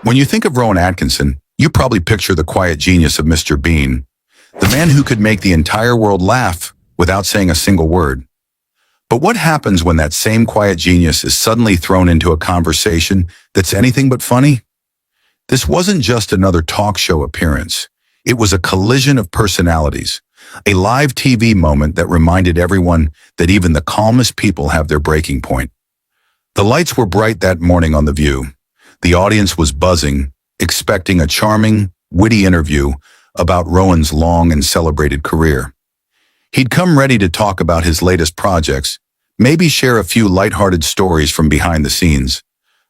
When you think of Rowan Atkinson, you probably picture the quiet genius of Mr. Bean, the man who could make the entire world laugh without saying a single word. But what happens when that same quiet genius is suddenly thrown into a conversation that's anything but funny? This wasn't just another talk show appearance. It was a collision of personalities, a live TV moment that reminded everyone that even the calmest people have their breaking point. The lights were bright that morning on The View. The audience was buzzing, expecting a charming, witty interview about Rowan's long and celebrated career. He'd come ready to talk about his latest projects, maybe share a few lighthearted stories from behind the scenes.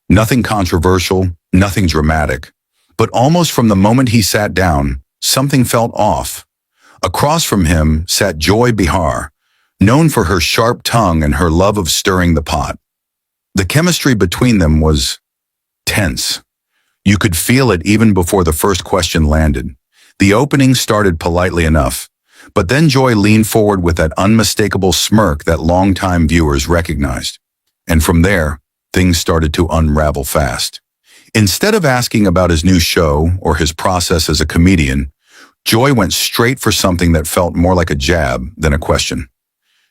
Nothing controversial, nothing dramatic. But almost from the moment he sat down, something felt off. Across from him sat Behar, known for her sharp tongue and her love of stirring the pot. The chemistry between them was tense. You could feel it even before the first question landed. The opening started politely enough, but then Joy leaned forward with that unmistakable smirk that longtime viewers recognized. And from there, things started to unravel fast. Instead of asking about his new show or his process as a comedian, Joy went straight for something that felt more like a jab than a question.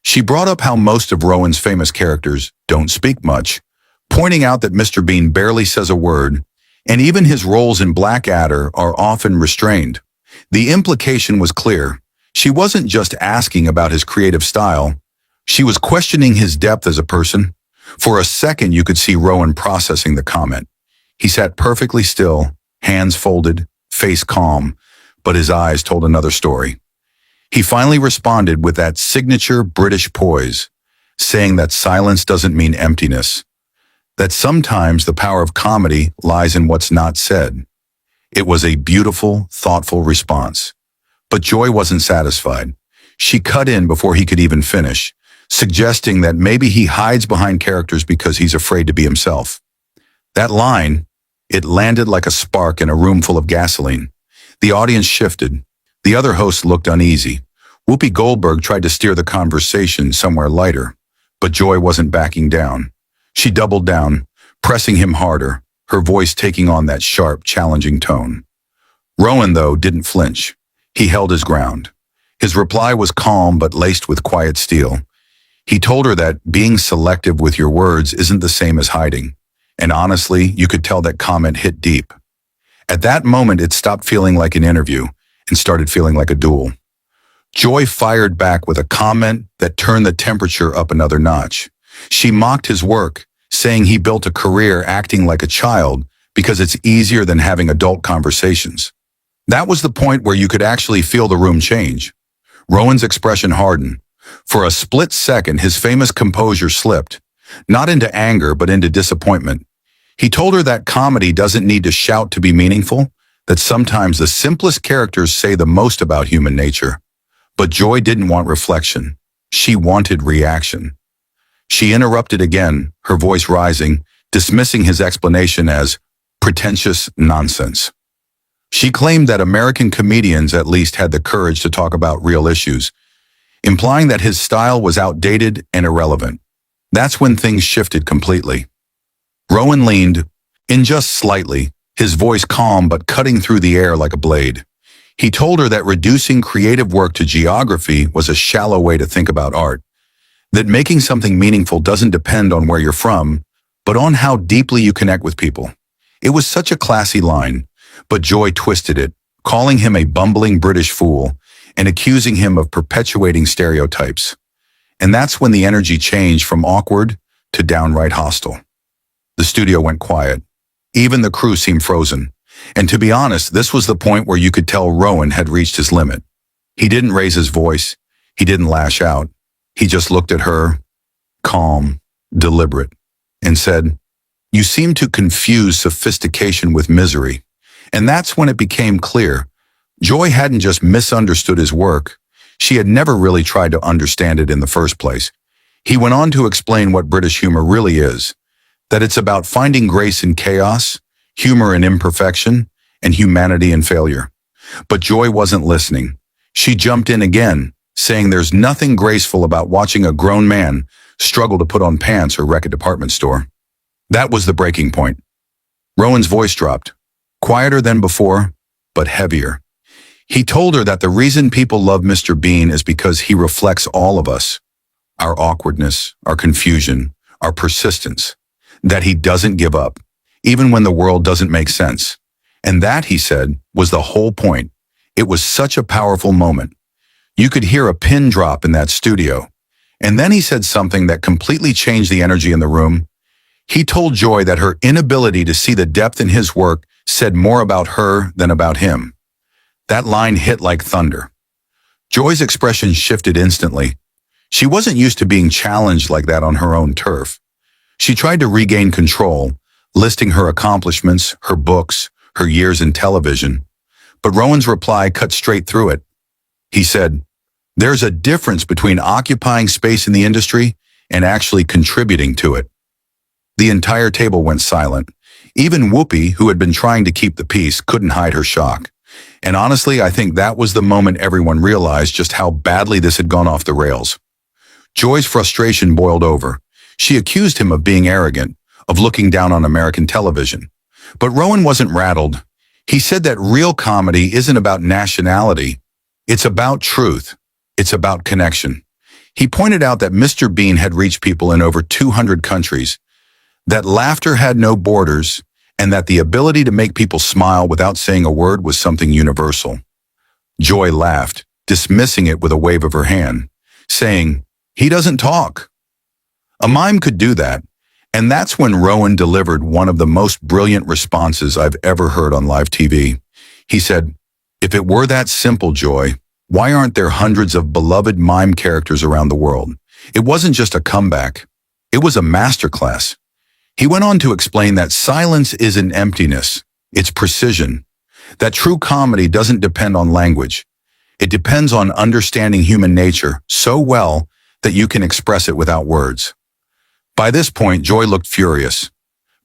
She brought up how most of Rowan's famous characters don't speak much, pointing out that Mr. Bean barely says a word, and even his roles in Blackadder are often restrained. The implication was clear. She wasn't just asking about his creative style. She was questioning his depth as a person. For a second, you could see Rowan processing the comment. He sat perfectly still, hands folded, face calm, but his eyes told another story. He finally responded with that signature British poise, saying that silence doesn't mean emptiness, that sometimes the power of comedy lies in what's not said. It was a beautiful, thoughtful response. But Joy wasn't satisfied. She cut in before he could even finish, suggesting that maybe he hides behind characters because he's afraid to be himself. That line, it landed like a spark in a room full of gasoline. The audience shifted. The other hosts looked uneasy. Whoopi Goldberg tried to steer the conversation somewhere lighter, but Joy wasn't backing down. She doubled down, pressing him harder, her voice taking on that sharp, challenging tone. Rowan, though, didn't flinch. He held his ground. His reply was calm but laced with quiet steel. He told her that being selective with your words isn't the same as hiding. And honestly, you could tell that comment hit deep. At that moment, it stopped feeling like an interview and started feeling like a duel. Joy fired back with a comment that turned the temperature up another notch. She mocked his work, saying he built a career acting like a child because it's easier than having adult conversations. That was the point where you could actually feel the room change. Rowan's expression hardened. For a split second, his famous composure slipped, not into anger but into disappointment. He told her that comedy doesn't need to shout to be meaningful, that sometimes the simplest characters say the most about human nature. But Joy didn't want reflection. She wanted reaction. She interrupted again, her voice rising, dismissing his explanation as pretentious nonsense. She claimed that American comedians at least had the courage to talk about real issues, implying that his style was outdated and irrelevant. That's when things shifted completely. Rowan leaned, in just slightly, his voice calm but cutting through the air like a blade. He told her that reducing creative work to geography was a shallow way to think about art, that making something meaningful doesn't depend on where you're from, but on how deeply you connect with people. It was such a classy line, but Joy twisted it, calling him a bumbling British fool and accusing him of perpetuating stereotypes. And that's when the energy changed from awkward to downright hostile. The studio went quiet. Even the crew seemed frozen. And to be honest, this was the point where you could tell Rowan had reached his limit. He didn't raise his voice. He didn't lash out. He just looked at her, calm, deliberate, and said, "You seem to confuse sophistication with misery." And that's when it became clear. Joy hadn't just misunderstood his work. She had never really tried to understand it in the first place. He went on to explain what British humor really is, that it's about finding grace in chaos, humor in imperfection, and humanity in failure. But Joy wasn't listening. She jumped in again, saying there's nothing graceful about watching a grown man struggle to put on pants or wreck a department store. That was the breaking point. Rowan's voice dropped. quieter than before, but heavier. He told her that the reason people love Mr. Bean is because he reflects all of us, our awkwardness, our confusion, our persistence, that he doesn't give up, even when the world doesn't make sense. And that, he said, was the whole point. It was such a powerful moment. You could hear a pin drop in that studio. And then he said something that completely changed the energy in the room. He told Joy that her inability to see the depth in his work said more about her than about him. That line hit like thunder. Joy's expression shifted instantly. She wasn't used to being challenged like that on her own turf. She tried to regain control, listing her accomplishments, her books, her years in television. But Rowan's reply cut straight through it. He said, "There's a difference between occupying space in the industry and actually contributing to it." The entire table went silent. Even Whoopi, who had been trying to keep the peace, couldn't hide her shock. And honestly, I think that was the moment everyone realized just how badly this had gone off the rails. Joy's frustration boiled over. She accused him of being arrogant, of looking down on American television. But Rowan wasn't rattled. He said that real comedy isn't about nationality. It's about truth. It's about connection. He pointed out that Mr. Bean had reached people in over 200 countries, that laughter had no borders, and that the ability to make people smile without saying a word was something universal. Joy laughed, dismissing it with a wave of her hand, saying, "He doesn't talk." A mime could do that, and that's when Rowan delivered one of the most brilliant responses I've ever heard on live TV. He said, "If it were that simple, Joy, why aren't there hundreds of beloved mime characters around the world?" It wasn't just a comeback. It was a masterclass. He went on to explain that silence isn't emptiness, it's precision. That true comedy doesn't depend on language. It depends on understanding human nature so well that you can express it without words. By this point, Joy looked furious.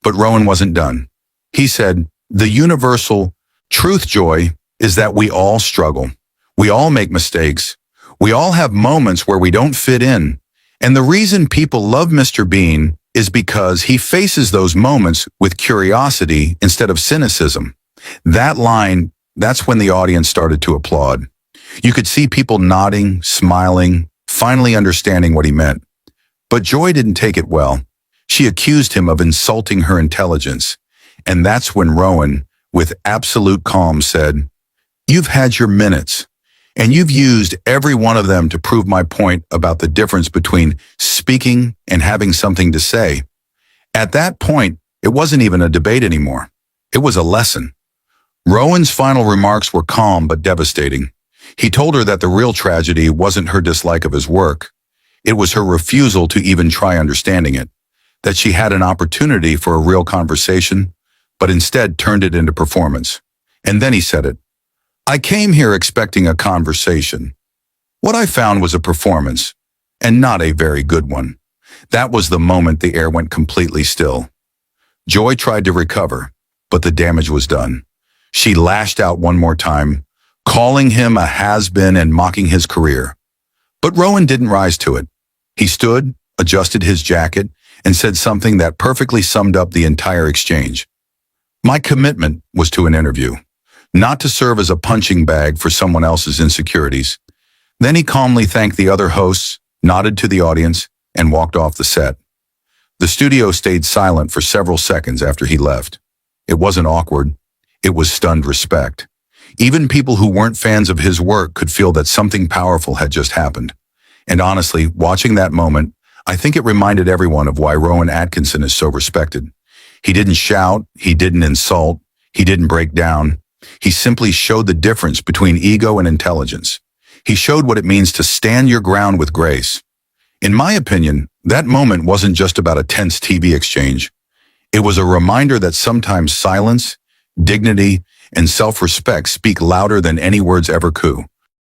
But Rowan wasn't done. He said, "The universal truth, Joy, is that we all struggle. We all make mistakes. We all have moments where we don't fit in. And the reason people love Mr. Bean is because he faces those moments with curiosity instead of cynicism." That line, that's when the audience started to applaud. You could see people nodding, smiling, finally understanding what he meant. But Joy didn't take it well. She accused him of insulting her intelligence. And that's when Rowan, with absolute calm, said, "You've had your minutes, and you've used every one of them to prove my point about the difference between speaking and having something to say." At that point, it wasn't even a debate anymore. It was a lesson. Rowan's final remarks were calm but devastating. He told her that the real tragedy wasn't her dislike of his work. It was her refusal to even try understanding it, that she had an opportunity for a real conversation, but instead turned it into performance. And then he said it. "I came here expecting a conversation. What I found was a performance, and not a very good one." That was the moment the air went completely still. Joy tried to recover, but the damage was done. She lashed out one more time, calling him a has-been and mocking his career. But Rowan didn't rise to it. He stood, adjusted his jacket, and said something that perfectly summed up the entire exchange. "My commitment was to an interview, not to serve as a punching bag for someone else's insecurities." Then he calmly thanked the other hosts, nodded to the audience, and walked off the set. The studio stayed silent for several seconds after he left. It wasn't awkward. It was stunned respect. Even people who weren't fans of his work could feel that something powerful had just happened. And honestly, watching that moment, I think it reminded everyone of why Rowan Atkinson is so respected. He didn't shout, he didn't insult, he didn't break down. He simply showed the difference between ego and intelligence. He showed what it means to stand your ground with grace. In my opinion, that moment wasn't just about a tense TV exchange. It was a reminder that sometimes silence, dignity, and self-respect speak louder than any words ever could.